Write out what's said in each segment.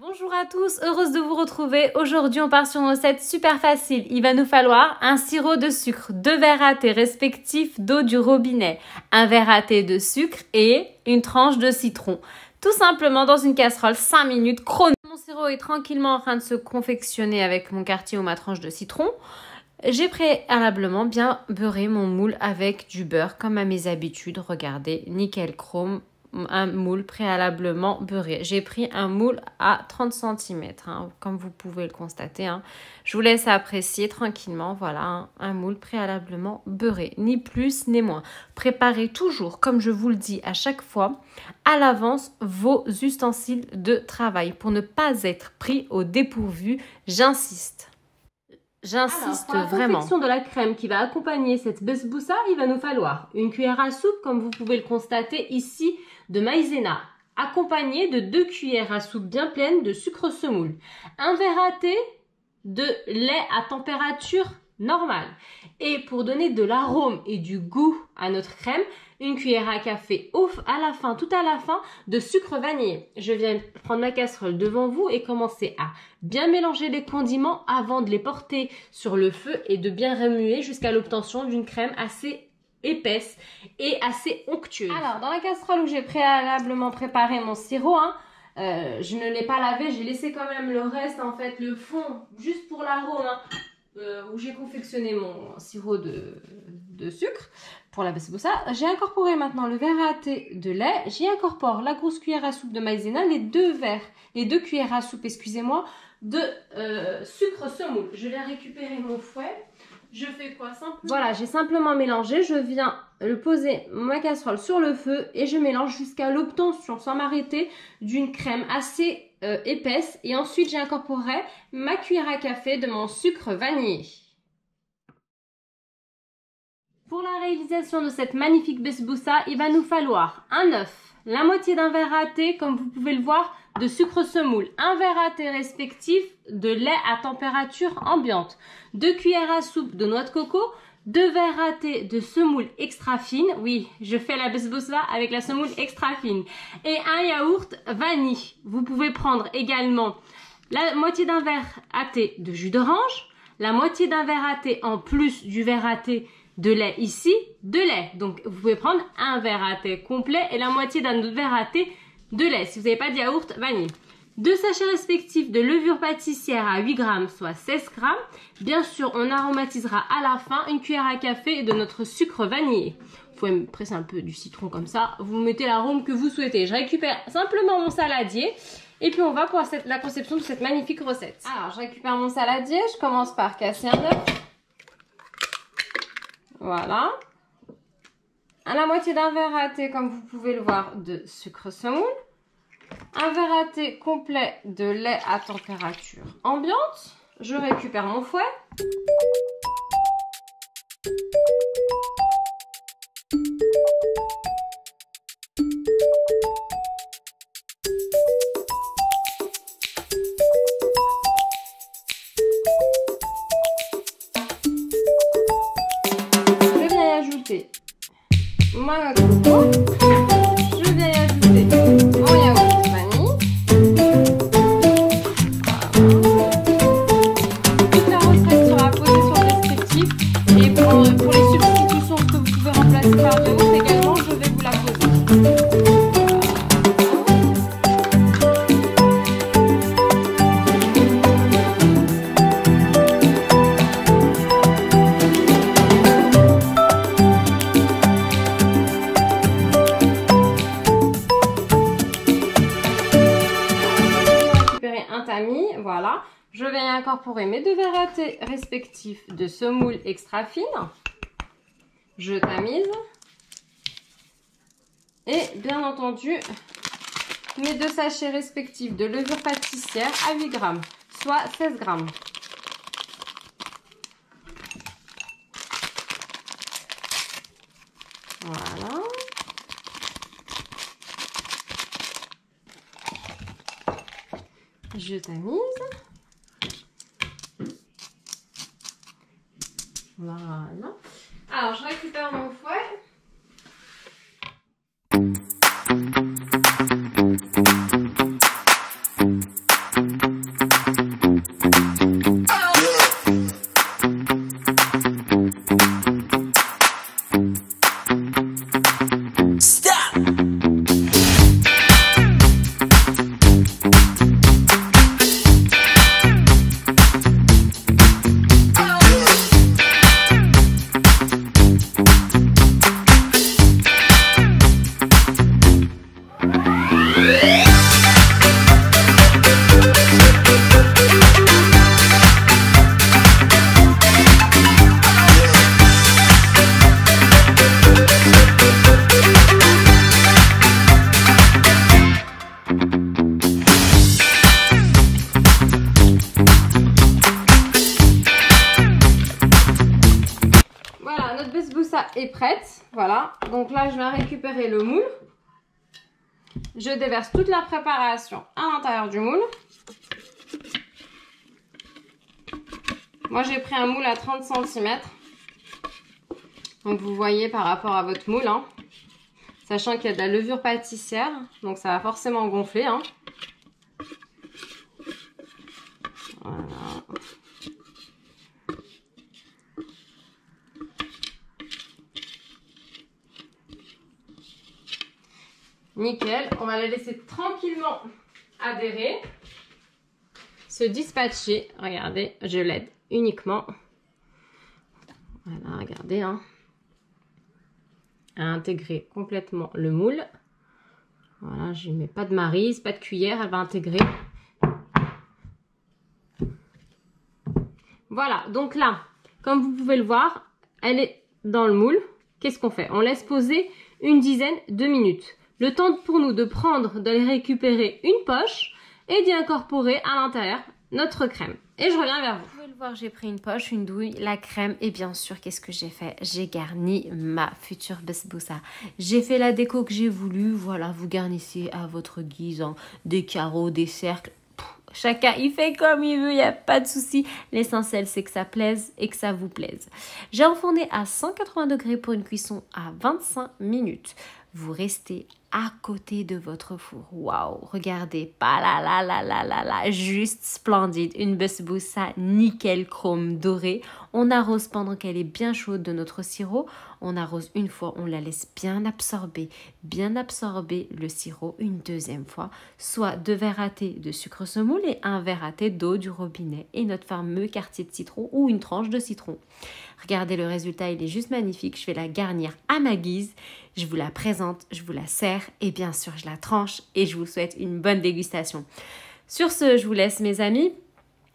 Bonjour à tous, heureuse de vous retrouver. Aujourd'hui, on part sur une recette super facile. Il va nous falloir un sirop de sucre, 2 verres à thé respectifs d'eau du robinet, un verre à thé de sucre et une tranche de citron. Tout simplement dans une casserole, 5 minutes chrono. Mon sirop est tranquillement en train de se confectionner avec mon quartier ou ma tranche de citron. J'ai préalablement bien beurré mon moule avec du beurre comme à mes habitudes. Regardez, nickel chrome. Un moule préalablement beurré. J'ai pris un moule à 30 cm, comme vous pouvez le constater. Je vous laisse apprécier tranquillement. Voilà, un moule préalablement beurré. Ni plus ni moins. Préparez toujours, comme je vous le dis à chaque fois, à l'avance vos ustensiles de travail pour ne pas être pris au dépourvu. J'insiste. J'insiste pour la vraiment. confection de la crème qui va accompagner cette besboussa, il va nous falloir une cuillère à soupe, comme vous pouvez le constater ici, de maïzena, accompagnée de 2 cuillères à soupe bien pleines de sucre semoule, un verre à thé de lait à température normale. Et pour donner de l'arôme et du goût à notre crème, une cuillère à café à la fin, tout à la fin, de sucre vanillé. Je viens prendre ma casserole devant vous et commencer à bien mélanger les condiments avant de les porter sur le feu et de bien remuer jusqu'à l'obtention d'une crème assez épaisse et assez onctueuse. Alors, dans la casserole où j'ai préalablement préparé mon sirop, je ne l'ai pas lavé, j'ai laissé quand même le reste, en fait, le fond, juste pour l'arôme, où j'ai confectionné mon sirop de sucre pour la besboussa. J'ai incorporé maintenant le verre à thé de lait, j'y incorpore la grosse cuillère à soupe de maïzena, les 2 cuillères à soupe, excusez-moi, de sucre semoule. Je viens récupérer mon fouet. Je fais quoi simplement? Voilà, j'ai simplement mélangé. Je viens poser ma casserole sur le feu et je mélange jusqu'à l'obtention, sans m'arrêter, d'une crème assez épaisse. Et ensuite, j'incorporerai ma cuillère à café de mon sucre vanillé. Pour la réalisation de cette magnifique besboussa, il va nous falloir un œuf, la moitié d'un verre à thé, comme vous pouvez le voir, de sucre semoule, un verre à thé respectif de lait à température ambiante, 2 cuillères à soupe de noix de coco, 2 verres à thé de semoule extra fine, oui, je fais la besboussa avec la semoule extra fine, et un yaourt vanille. Vous pouvez prendre également la moitié d'un verre à thé de jus d'orange, la moitié d'un verre à thé en plus du verre à thé de lait ici, de lait. Donc, vous pouvez prendre un verre à thé complet et la moitié d'un autre verre à thé de lait, si vous n'avez pas de yaourt vanille. 2 sachets respectifs de levure pâtissière à 8 grammes, soit 16 grammes. Bien sûr, on aromatisera à la fin une cuillère à café de notre sucre vanillé. Vous pouvez presser un peu du citron comme ça. Vous mettez l'arôme que vous souhaitez. Je récupère simplement mon saladier. Et puis, on va pour la conception de cette magnifique recette. Alors, je récupère mon saladier. Je commence par casser un œuf. Voilà. À la moitié d'un verre à thé, comme vous pouvez le voir, de sucre semoule. Un verre à thé complet de lait à température ambiante. Je récupère mon fouet. Je viens y ajouter ma coco. Je viens y ajouter mon yaourt vanille. Voilà. Toute la recette sera posée sur le descriptif. Et pour les substitutions que vous pouvez remplacer par de yaourt également, je vais vous la poser. Un tamis, voilà. Je vais incorporer mes 2 verres à thé respectifs de semoule extra fine. Je tamise. Et bien entendu, mes 2 sachets respectifs de levure pâtissière à 8 grammes, soit 16 grammes. Voilà. Je tamise. Voilà. Alors, je récupère mon fouet. Est prête, voilà. Donc là, je vais récupérer le moule. Je déverse toute la préparation à l'intérieur du moule. Moi, j'ai pris un moule à 30 cm. Donc, vous voyez par rapport à votre moule, hein, sachant qu'il y a de la levure pâtissière, donc ça va forcément gonfler, hein. Voilà. Nickel, on va la laisser tranquillement adhérer, se dispatcher. Regardez, je l'aide uniquement. Voilà, regardez, hein, à intégrer complètement le moule. Voilà, je ne mets pas de maryse, pas de cuillère, elle va intégrer. Voilà, donc là, comme vous pouvez le voir, elle est dans le moule. Qu'est-ce qu'on fait? On laisse poser une dizaine de minutes. Le temps pour nous de prendre, d'aller récupérer une poche et d'y incorporer à l'intérieur notre crème. Et je reviens vers vous. Vous pouvez le voir, j'ai pris une poche, une douille, la crème et bien sûr, qu'est-ce que j'ai fait? J'ai garni ma future besbousa. J'ai fait la déco que j'ai voulu. Voilà, vous garnissez à votre guise, hein, des carreaux, des cercles. Chacun, il fait comme il veut, il n'y a pas de souci. L'essentiel, c'est que ça plaise et que ça vous plaise. J'ai enfourné à 180 degrés pour une cuisson à 25 minutes. Vous restez à côté de votre four. Waouh, regardez, pas là, juste splendide. Une besbousa nickel chrome doré. On arrose pendant qu'elle est bien chaude de notre sirop. On arrose une fois, on la laisse bien absorber le sirop une deuxième fois. Soit 2 verres à thé de sucre semoule et 1 verre à thé d'eau du robinet et notre fameux quartier de citron ou une tranche de citron. Regardez le résultat, il est juste magnifique. Je vais la garnir à ma guise. Je vous la présente, je vous la sers et bien sûr, je la tranche et je vous souhaite une bonne dégustation. Sur ce, je vous laisse mes amis.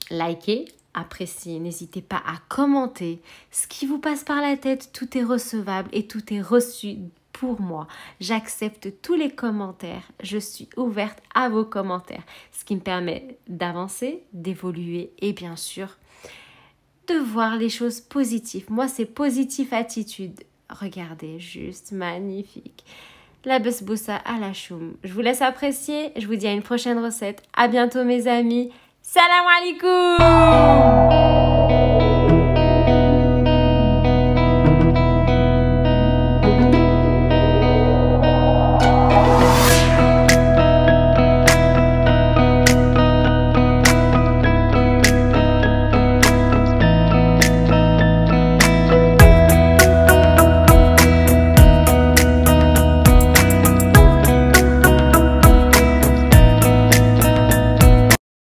Likez, appréciez, n'hésitez pas à commenter. Ce qui vous passe par la tête, tout est recevable et tout est reçu pour moi. J'accepte tous les commentaires. Je suis ouverte à vos commentaires. Ce qui me permet d'avancer, d'évoluer et bien sûr, de voir les choses positives. Moi, c'est positive attitude. Regardez, juste magnifique. La besbousa à la choum. Je vous laisse apprécier. Je vous dis à une prochaine recette. À bientôt mes amis. Salam alaikum.